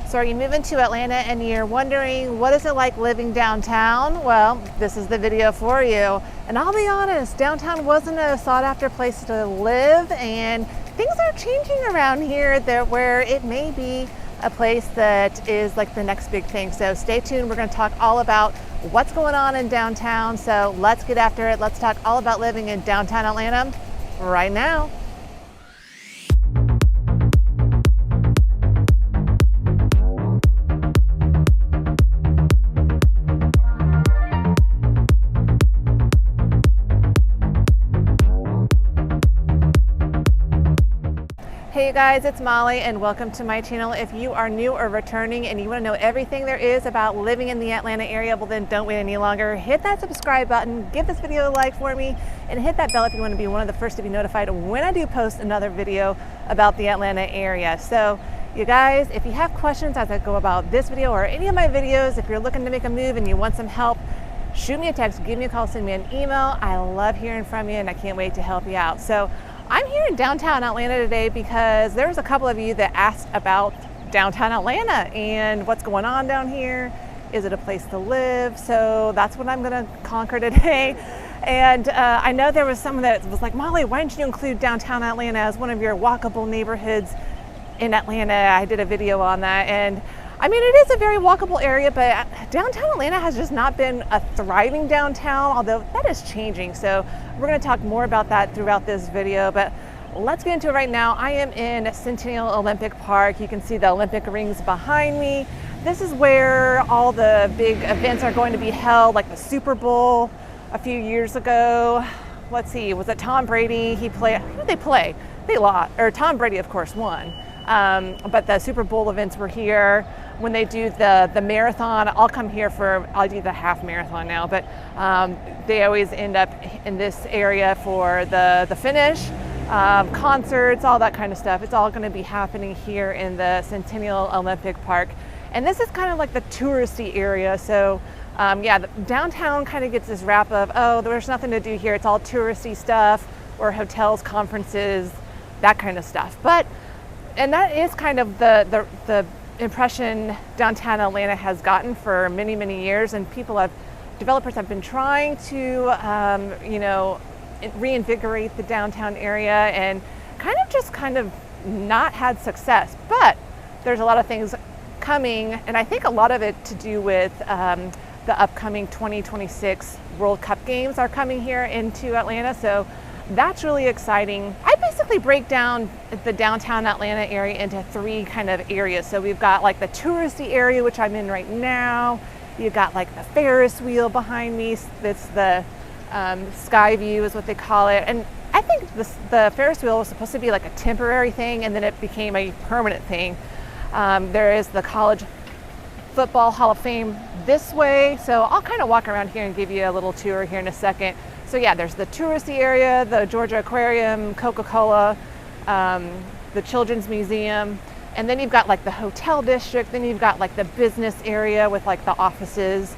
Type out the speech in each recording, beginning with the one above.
So are you moving to Atlanta and you're wondering what is it like living downtown? Well, this is the video for you. And I'll be honest, downtown wasn't a sought after place to live, and things are changing around here where it may be a place that is like the next big thing. So stay tuned. We're going to talk all about what's going on in downtown. So let's get after it. Let's talk all about living in downtown Atlanta right now. Hey guys, it's Molly and welcome to my channel. If you are new or returning and you want to know everything there is about living in the Atlanta area, well then don't wait any longer. Hit that subscribe button, give this video a like for me, and hit that bell if you want to be one of the first to be notified when I do post another video about the Atlanta area. So you guys, if you have questions as I go about this video or any of my videos, if you're looking to make a move and you want some help, shoot me a text, give me a call, send me an email. I love hearing from you and I can't wait to help you out. So I'm here in downtown Atlanta today because there's a couple of you that asked about downtown Atlanta and what's going on down here. Is it a place to live? So that's what I'm gonna conquer today. And I know there was someone that was like, Molly, why didn't you include downtown Atlanta as one of your walkable neighborhoods in Atlanta? I did a video on that, and I mean, it is a very walkable area, but downtown Atlanta has just not been a thriving downtown, although that is changing. So we're gonna talk more about that throughout this video, but let's get into it right now. I am in Centennial Olympic Park. You can see the Olympic rings behind me. This is where all the big events are going to be held, like the Super Bowl a few years ago. Let's see, was it Tom Brady? Who did they play? They lost, or Tom Brady, of course, won. But the Super Bowl events were here. When they do the marathon, I'll come here I'll do the half marathon now, but they always end up in this area for the finish, concerts, all that kind of stuff. It's all gonna be happening here in the Centennial Olympic Park. And this is kind of like the touristy area. So yeah, the downtown kind of gets this rap of, oh, there's nothing to do here. It's all touristy stuff or hotels, conferences, that kind of stuff. And that is kind of the impression downtown Atlanta has gotten for many, many years, and developers have been trying to, reinvigorate the downtown area and kind of not had success. But there's a lot of things coming, and I think a lot of it to do with the upcoming 2026 World Cup games are coming here into Atlanta. So that's really exciting. I basically break down the downtown Atlanta area into three kind of areas. So we've got like the touristy area, which I'm in right now. You've got like the Ferris wheel behind me. That's the sky view is what they call it. And I think the Ferris wheel was supposed to be like a temporary thing, and then it became a permanent thing. There is the College Football Hall of Fame this way. So I'll kind of walk around here and give you a little tour here in a second. So yeah, there's the touristy area, the Georgia Aquarium, Coca-Cola, the Children's Museum, and then you've got like the hotel district, then you've got like the business area with like the offices.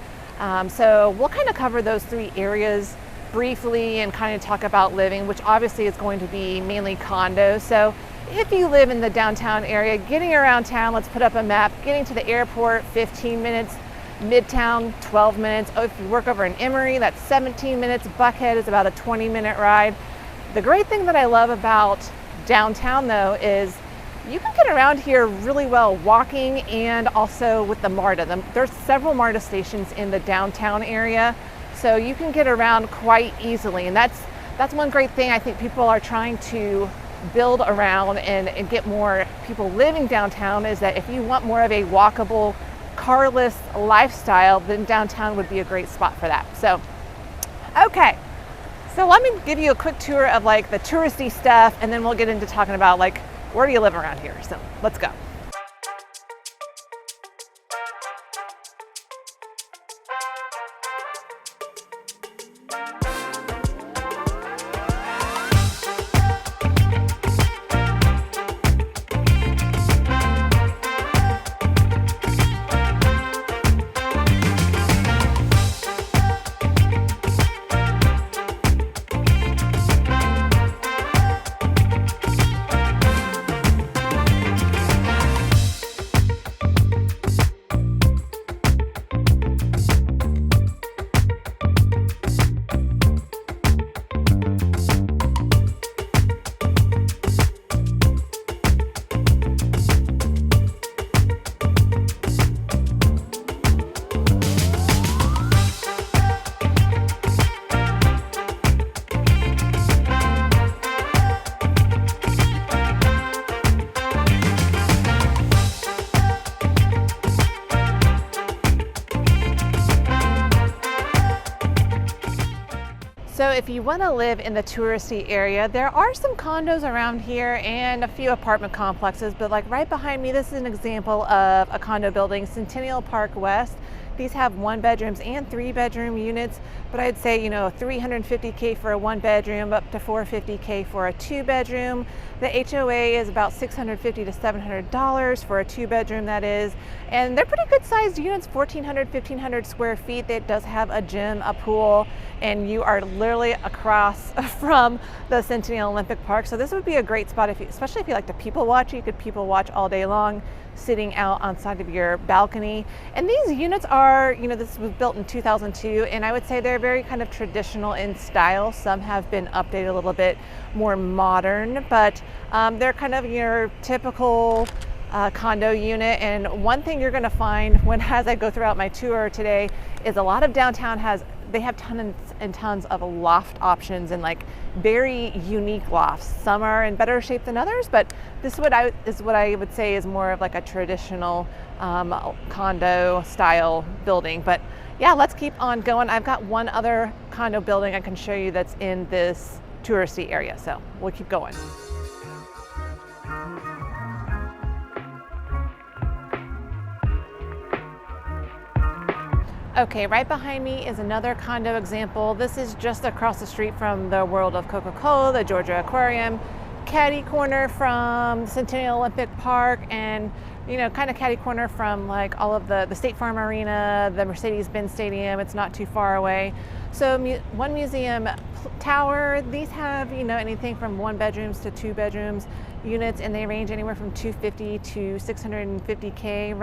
So we'll kind of cover those three areas briefly and kind of talk about living, which obviously is going to be mainly condos. So if you live in the downtown area, getting around town, let's put up a map, getting to the airport, 15 minutes, Midtown, 12 minutes. Oh, if you work over in Emory, that's 17 minutes. Buckhead is about a 20-minute ride. The great thing that I love about downtown though is you can get around here really well walking and also with the MARTA. There's several MARTA stations in the downtown area, so you can get around quite easily. And that's one great thing I think people are trying to build around and get more people living downtown, is that if you want more of a walkable, carless lifestyle, then downtown would be a great spot for that. So, okay. So let me give you a quick tour of like the touristy stuff, and then we'll get into talking about like, where do you live around here? So let's go. So if you want to live in the touristy area, there are some condos around here and a few apartment complexes, but like right behind me, this is an example of a condo building, Centennial Park West. These have 1-bedrooms and 3-bedroom units, but I'd say, $350K for a 1-bedroom, up to $450K for a 2-bedroom. The HOA is about $650 to $700 for a 2-bedroom, that is. And they're pretty good sized units, 1,400, 1,500 square feet. It does have a gym, a pool, and you are literally across from the Centennial Olympic Park. So this would be a great spot, especially if you like to people watch. You could people watch all day long, sitting out on side of your balcony. And these units are, this was built in 2002, and I would say they're very kind of traditional in style. Some have been updated a little bit more modern, but they're kind of your typical condo unit. And one thing you're going to find as I go throughout my tour today is a lot of downtown they have tons and tons of loft options and like very unique lofts. Some are in better shape than others, but this is what I would say is more of like a traditional condo style building. But yeah, let's keep on going. I've got one other condo building I can show you that's in this touristy area, so we'll keep going. Okay, right behind me is another condo example. This is just across the street from the World of Coca-Cola, the Georgia Aquarium, catty corner from Centennial Olympic Park, and kind of catty corner from like all of the State Farm Arena, the Mercedes-Benz Stadium. It's not too far away. So one museum tower, these have anything from 1-bedrooms to 2-bedrooms units, and they range anywhere from $250 to $650K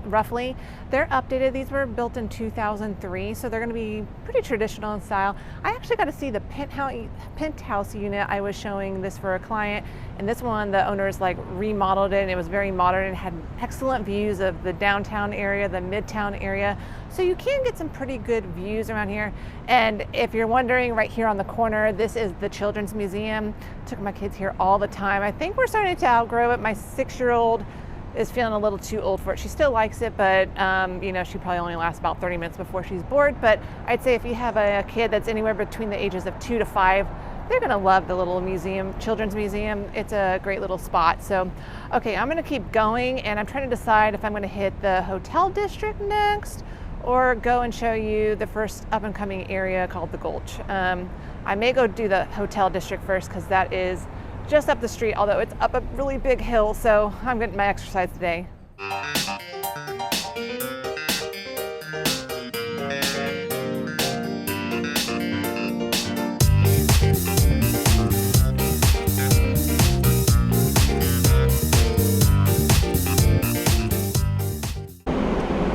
roughly. They're updated. These were built in 2003, so they're going to be pretty traditional in style. I actually got to see the penthouse unit. I was showing this for a client, and this one, the owners like remodeled it, and it was very modern and had excellent views of the downtown area, the midtown area. So you can get some pretty good views around here. And if you're wondering, right here on the corner, this is the Children's Museum. Took my kids here all the time. I think we're starting to outgrow it. My 6-year-old is feeling a little too old for it. She still likes it, but she probably only lasts about 30 minutes before she's bored. But I'd say if you have a kid that's anywhere between the ages of 2 to 5, they're gonna love the little museum, Children's Museum. It's a great little spot. So, okay, I'm gonna keep going, and I'm trying to decide if I'm gonna hit the hotel district next or go and show you the first up and coming area called the Gulch. I may go do the hotel district first because that is just up the street, although it's up a really big hill, so I'm getting my exercise today.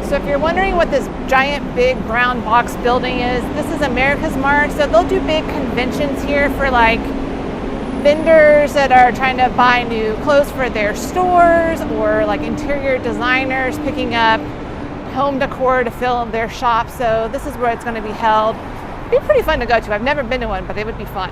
So if you're wondering what this giant big brown box building is, this is America's Mart. So they'll do big conventions here for like vendors that are trying to buy new clothes for their stores, or like interior designers picking up home decor to fill their shop. So this is where it's going to be held. It'd be pretty fun to go to. I've never been to one, but it would be fun.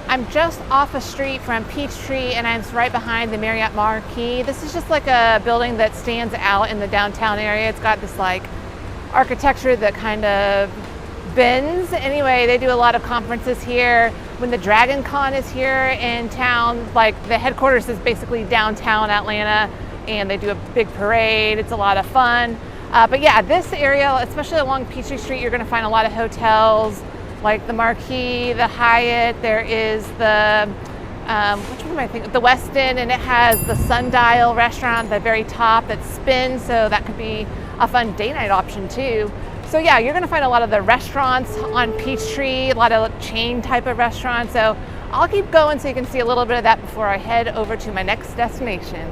I'm just off a street from Peachtree, and I'm right behind the Marriott Marquis. This is just like a building that stands out in the downtown area. It's got this like architecture that kind of bends. Anyway, they do a lot of conferences here. When the Dragon Con is here in town, like the headquarters is basically downtown Atlanta, and they do a big parade. It's a lot of fun. But yeah, this area, especially along Peachtree Street, you're gonna find a lot of hotels, like the Marquis, the Hyatt. There is the, which one am I thinking? The Westin, and it has the Sundial restaurant at the very top that spins, so that could be a fun date night option too. So yeah, you're gonna find a lot of the restaurants on Peachtree, a lot of chain type of restaurants. So I'll keep going so you can see a little bit of that before I head over to my next destination.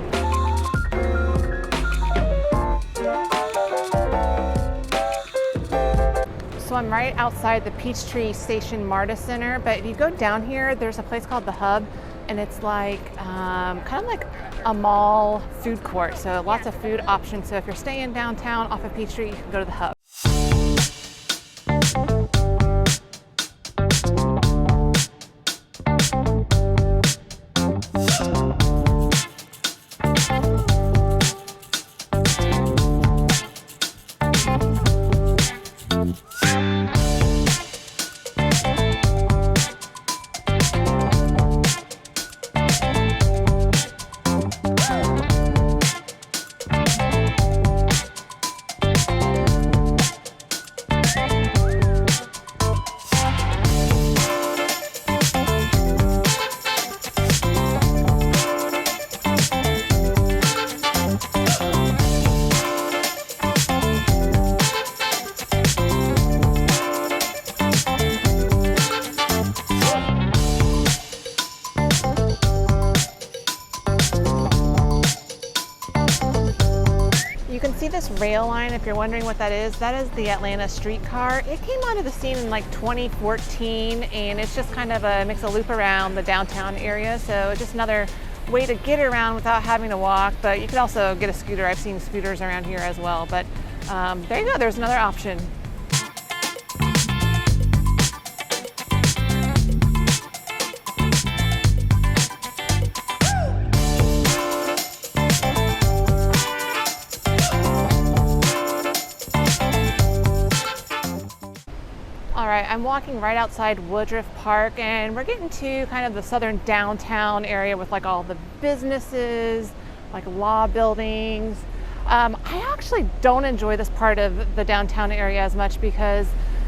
So I'm right outside the Peachtree Station MARTA Center, but if you go down here, there's a place called The Hub, and it's like kind of like a mall food court. So lots of food options. So if you're staying downtown off of Peachtree, you can go to The Hub. can see this rail line. If you're wondering what that is the Atlanta streetcar. It came onto the scene in like 2014, and it's just kind of makes a loop around the downtown area. So just another way to get around without having to walk, but you could also get a scooter. I've seen scooters around here as well, but there you go, there's another option. All right, I'm walking right outside Woodruff Park, and we're getting to kind of the southern downtown area with like all the businesses, like law buildings. I actually don't enjoy this part of the downtown area as much because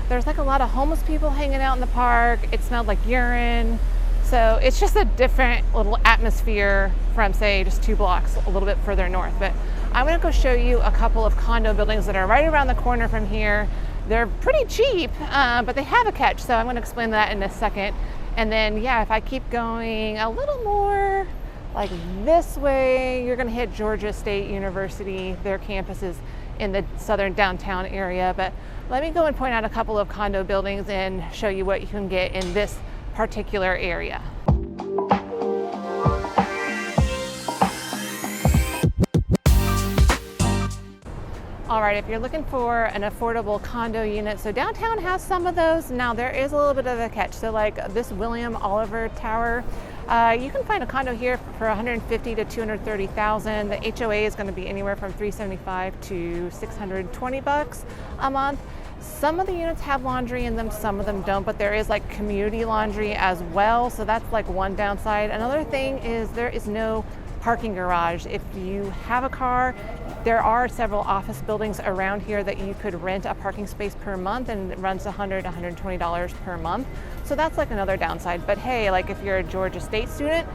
there's like a lot of homeless people hanging out in the park. It smelled like urine. So it's just a different little atmosphere from, say, just 2 blocks a little bit further north. But I'm gonna go show you a couple of condo buildings that are right around the corner from here. They're pretty cheap, but they have a catch, so I'm going to explain that in a second. And then, yeah, if I keep going a little more like this way, you're going to hit Georgia State University. Their campus is in the southern downtown area. But let me go and point out a couple of condo buildings and show you what you can get in this particular area. All right, if you're looking for an affordable condo unit, so downtown has some of those. Now there is a little bit of a catch. So like this William Oliver Tower, you can find a condo here for $150,000 to $230,000. The HOA is going to be anywhere from $375 to $620 a month. Some of the units have laundry in them, some of them don't, but there is like community laundry as well. So that's like one downside. Another thing is there is no parking garage. If you have a car, there are several office buildings around here that you could rent a parking space per month, and it runs $100 to $120 per month. So that's like another downside. But hey, like if you're a Georgia State student,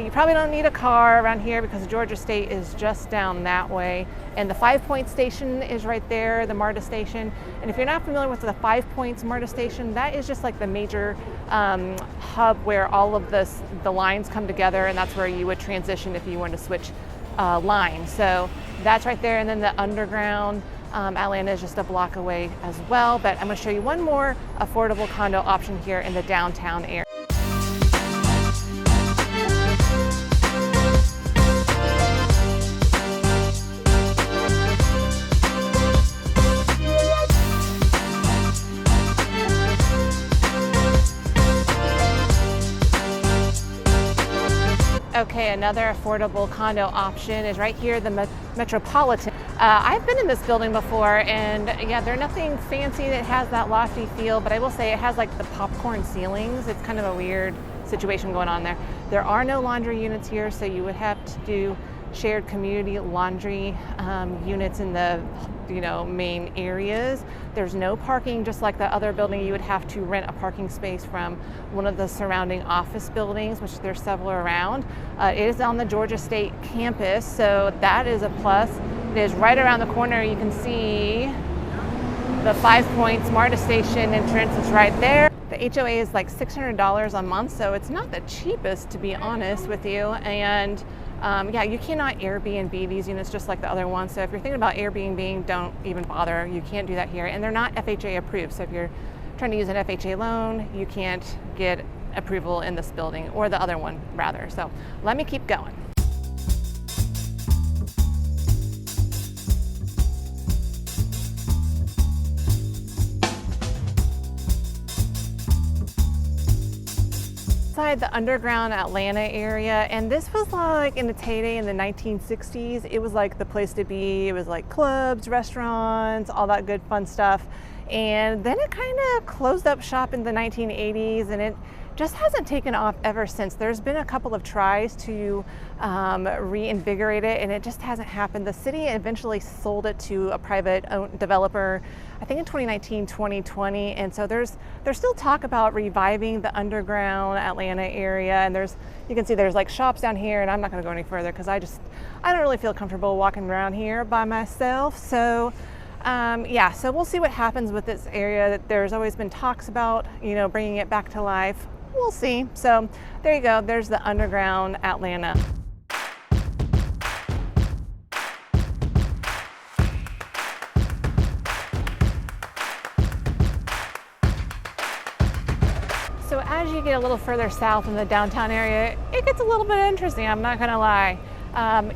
you probably don't need a car around here because Georgia State is just down that way. And the 5 Point station is right there, the MARTA station. And if you're not familiar with the 5 Points MARTA station, that is just like the major hub where all of the lines come together, and that's where you would transition if you wanted to switch lines. So that's right there. And then the underground, Atlanta is just a block away as well. But I'm going to show you one more affordable condo option here in the downtown area. Okay, another affordable condo option is right here, the Metropolitan. I've been in this building before, and yeah, they're nothing fancy that has that lofty feel, but I will say it has like the popcorn ceilings. It's kind of a weird situation going on there. There are no laundry units here, so you would have to do shared community laundry units in the main areas. There's no parking, just like the other building. You would have to rent a parking space from one of the surrounding office buildings, which there's several around. It is on the Georgia State campus, so that is a plus. It is right around the corner. You can see the 5 Points MARTA station entrance is right there. The HOA is like $600 a month, so it's not the cheapest, to be honest with you. And yeah, you cannot Airbnb these units just like the other ones. So if you're thinking about Airbnb, don't even bother. You can't do that here. And they're not FHA approved. So if you're trying to use an FHA loan, you can't get approval in this building, or the other one rather. So let me keep going. Inside the underground Atlanta area, and this was like in its heyday in the 1960s. It was like the place to be. It was like clubs, restaurants, all that good fun stuff. And then it kind of closed up shop in the 1980s, and it just hasn't taken off ever since. There's been a couple of tries to reinvigorate it, and it just hasn't happened. The city eventually sold it to a private developer, I think in 2019, 2020. And so there's still talk about reviving the underground Atlanta area. And you can see there's like shops down here, and I'm not gonna go any further because I don't really feel comfortable walking around here by myself. So yeah, so we'll see what happens with this area. There's always been talks about, bringing it back to life. We'll see. So there you go. There's the underground Atlanta. get a little further south in the downtown area, it gets a little bit interesting, I'm not gonna lie.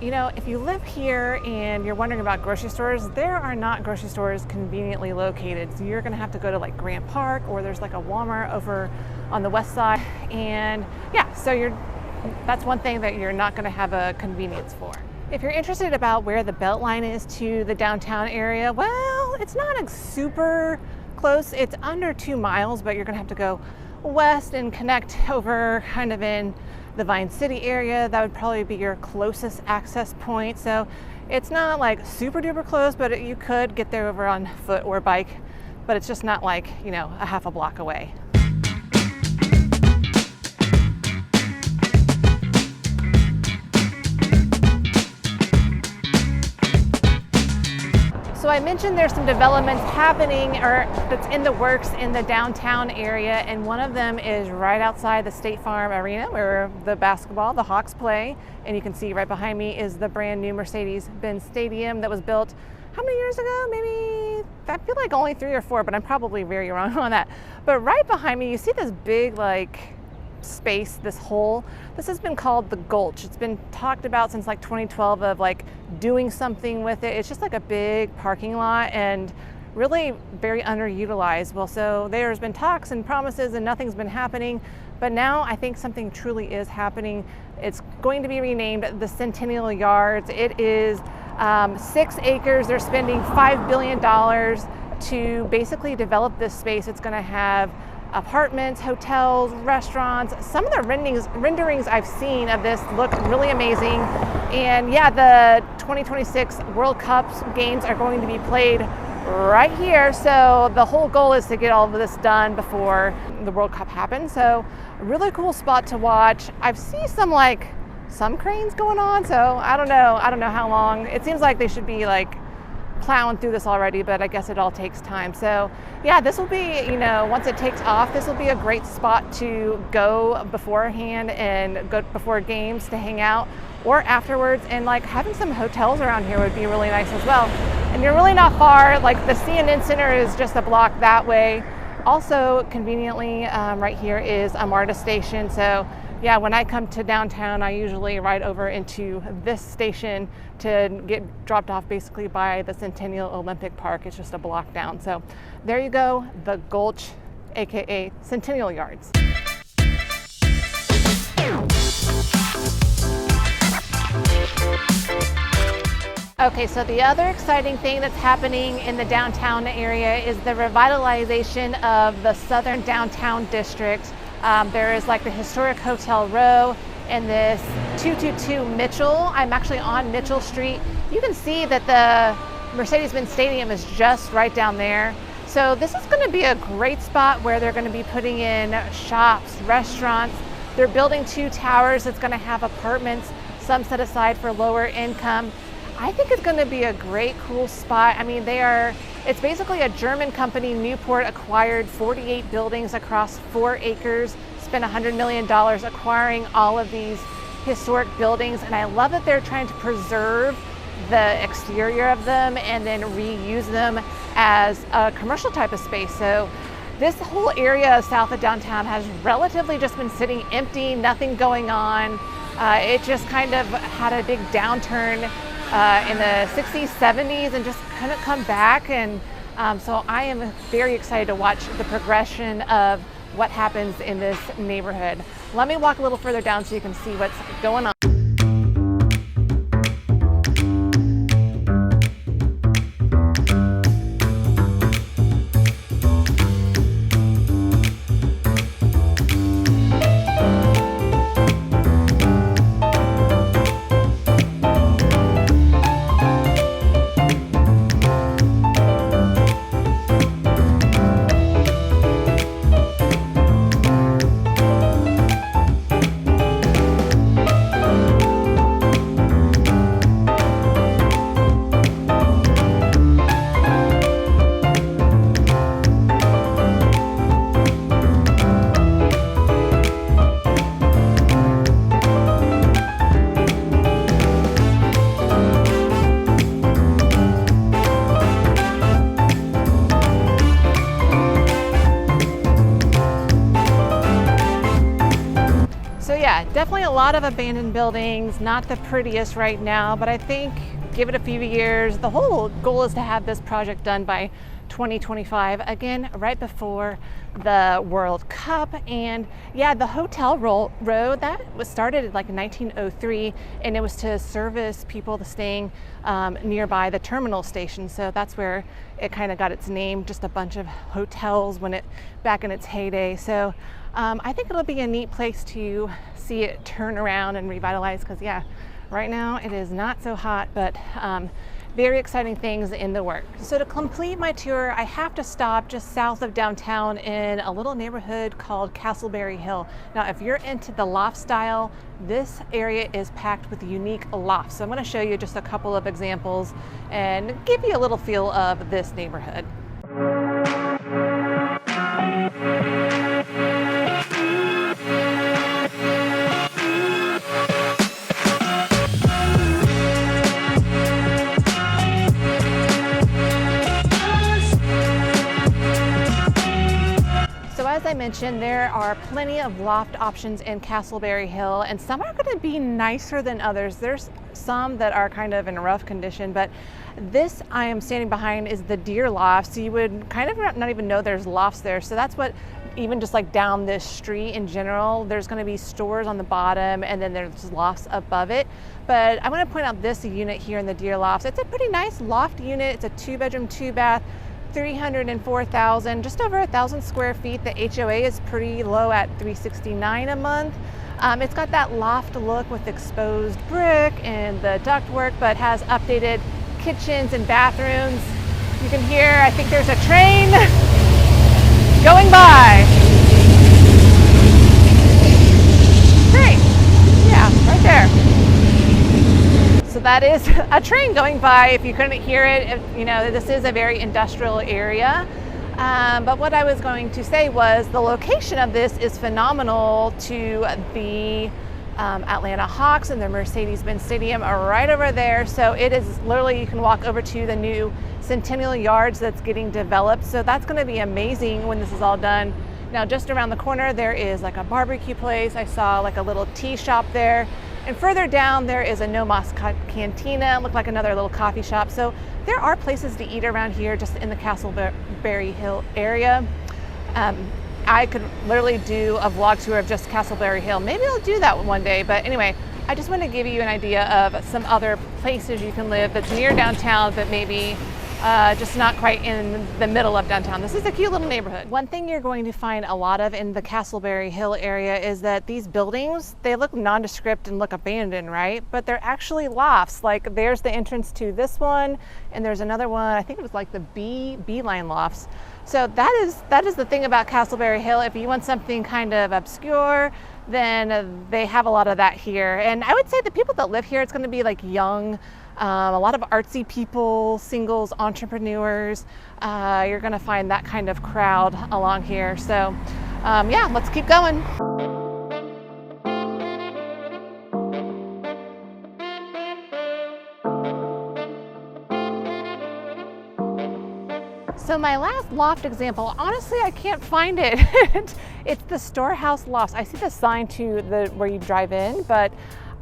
You know, if you live here and you're wondering about grocery stores, there are not grocery stores conveniently located. So you're gonna have to go to like Grant Park, or there's like a Walmart over on the west side. And yeah, so that's one thing that you're not gonna have a convenience for. If you're interested about where the Beltline is to the downtown area, well, it's not a super close. It's under 2 miles, but you're gonna have to go west and connect over kind of in the Vine City area. That would probably be your closest access point. So it's not like super duper close, but you could get there over on foot or bike, but it's just not like, you know, a half a block away. So I mentioned there's some developments happening or that's in the works in the downtown area, and one of them is right outside the State Farm Arena where the Hawks play. And you can see right behind me is the brand new Mercedes-Benz Stadium that was built how many years ago? Maybe, I feel like only 3 or 4, but I'm probably very wrong on that. But right behind me, you see this big like space, this hole. This has been called the Gulch. It's been talked about since like 2012 of like doing something with it. It's just like a big parking lot and really very underutilized. Well, so there's been talks and promises and nothing's been happening, but now I think something truly is happening. It's going to be renamed the Centennial Yards. It is 6 acres. They're spending $5 billion to basically develop this space. It's going to have apartments, hotels, restaurants. Some of the renderings I've seen of this look really amazing. And yeah, the 2026 World Cup games are going to be played right here. So the whole goal is to get all of this done before the World Cup happens. So a really cool spot to watch. I've seen some cranes going on. So I don't know how long. It seems like they should be like plowing through this already, but I guess it all takes time. So yeah, this will be, you know, once it takes off, this will be a great spot to go beforehand and go before games to hang out, or afterwards. And like having some hotels around here would be really nice as well. And you're really not far. Like the CNN Center is just a block that way. Also conveniently, right here is a MARTA station. So yeah, when I come to downtown, I usually ride over into this station to get dropped off basically by the Centennial Olympic Park. It's just a block down. So there you go, the Gulch, AKA Centennial Yards. Okay, so the other exciting thing that's happening in the downtown area is the revitalization of the southern downtown district. There is like the historic Hotel Row and this 222 Mitchell. I'm actually on Mitchell Street. You can see that the Mercedes-Benz Stadium is just right down there. So this is going to be a great spot where they're going to be putting in shops, restaurants. They're building 2 towers that's going to have apartments, some set aside for lower income. I think it's going to be a great, cool spot. I mean, it's basically a German company. Newport acquired 48 buildings across 4 acres, spent $100 million acquiring all of these historic buildings. And I love that they're trying to preserve the exterior of them and then reuse them as a commercial type of space. So this whole area south of downtown has relatively just been sitting empty, nothing going on. It just kind of had a big downturn in the 60s, 70s, and just kind of come back. And so I am very excited to watch the progression of what happens in this neighborhood. Let me walk a little further down so you can see what's going on. lot of abandoned buildings, not the prettiest right now, but I think give it a few years. The whole goal is to have this project done by 2025, again, right before the World Cup. And yeah, the hotel road, that was started in like 1903, and it was to service people staying nearby the terminal station. So that's where it kind of got its name, just a bunch of hotels back in its heyday. So I think it'll be a neat place to see it turn around and revitalize, because yeah, right now it is not so hot, but very exciting things in the work. So to complete my tour, I have to stop just south of downtown in a little neighborhood called Castleberry Hill. Now, if you're into the loft style, this area is packed with unique lofts. So I'm going to show you just a couple of examples and give you a little feel of this neighborhood. As I mentioned, there are plenty of loft options in Castleberry Hill, and some are going to be nicer than others. There's some that are kind of in rough condition, but this I am standing behind is the deer loft. So you would kind of not even know there's lofts there. So that's what, even just like down this street in general, there's going to be stores on the bottom and then there's lofts above it. But I'm going to point out this unit here in the deer lofts. It's a pretty nice loft unit. It's a 2-bedroom, 2-bath. 304,000, just over 1,000 square feet. The HOA is pretty low at $369 a month. It's got that loft look with exposed brick and the ductwork, but has updated kitchens and bathrooms. You can hear, I think there's a train going by. Train, yeah, right there. So that is a train going by. If you couldn't hear it, you know, this is a very industrial area. But what I was going to say was the location of this is phenomenal to the Atlanta Hawks and the Mercedes-Benz Stadium are right over there. So it is literally, you can walk over to the new Centennial Yards that's getting developed. So that's going to be amazing when this is all done. Now, just around the corner, there is like a barbecue place. I saw like a little tea shop there. And further down, there is a No Mas Cantina, looked like another little coffee shop. So there are places to eat around here just in the Castleberry Hill area. I could literally do a vlog tour of just Castleberry Hill. Maybe I'll do that one day. But anyway, I just want to give you an idea of some other places you can live that's near downtown, but maybe just not quite in the middle of downtown. This is a cute little neighborhood. One thing you're going to find a lot of in the Castleberry Hill area is that these buildings, they look nondescript and look abandoned, right? But they're actually lofts. Like there's the entrance to this one, and there's another one, I think it was like the B-line lofts. So that is the thing about Castleberry Hill. If you want something kind of obscure, then they have a lot of that here. And I would say the people that live here, it's going to be like young, a lot of artsy people, singles, entrepreneurs. You're going to find that kind of crowd along here. So yeah, let's keep going. So my last loft example, honestly, I can't find it. It's the Storehouse Lofts. I see the sign to where you drive in, but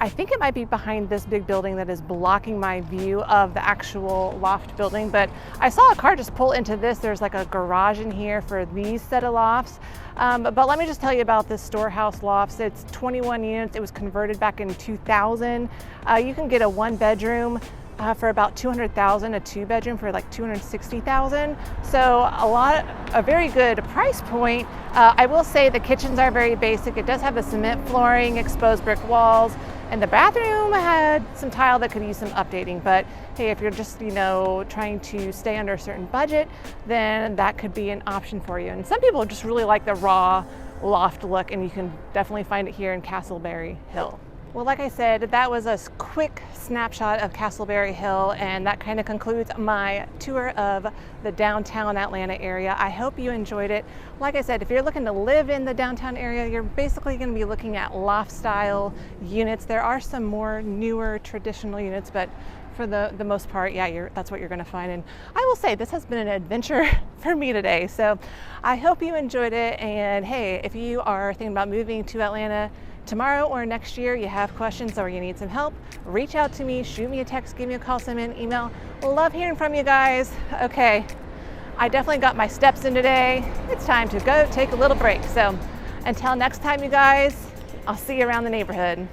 I think it might be behind this big building that is blocking my view of the actual loft building. But I saw a car just pull into this. There's like a garage in here for these set of lofts. But let me just tell you about this Storehouse Lofts. It's 21 units. It was converted back in 2000. You can get a 1-bedroom for about $200,000, a 2-bedroom for like $260,000. So a very good price point. I will say the kitchens are very basic. It does have the cement flooring, exposed brick walls, and the bathroom had some tile that could use some updating. But hey, if you're just, trying to stay under a certain budget, then that could be an option for you. And some people just really like the raw loft look, and you can definitely find it here in Castleberry Hill. Well, like I said, that was a quick snapshot of Castleberry Hill, and that kind of concludes my tour of the downtown Atlanta area. I hope you enjoyed it. Like I said, if you're looking to live in the downtown area, you're basically going to be looking at loft style units. There are some more newer traditional units, but for the most part, yeah, that's what you're going to find. And I will say this has been an adventure for me today. So I hope you enjoyed it. And hey, if you are thinking about moving to Atlanta, tomorrow or next year you have questions or you need some help, reach out to me, shoot me a text, give me a call, send me an email. Love hearing from you guys. Okay, I definitely got my steps in today. It's time to go take a little break. So until next time, you guys, I'll see you around the neighborhood.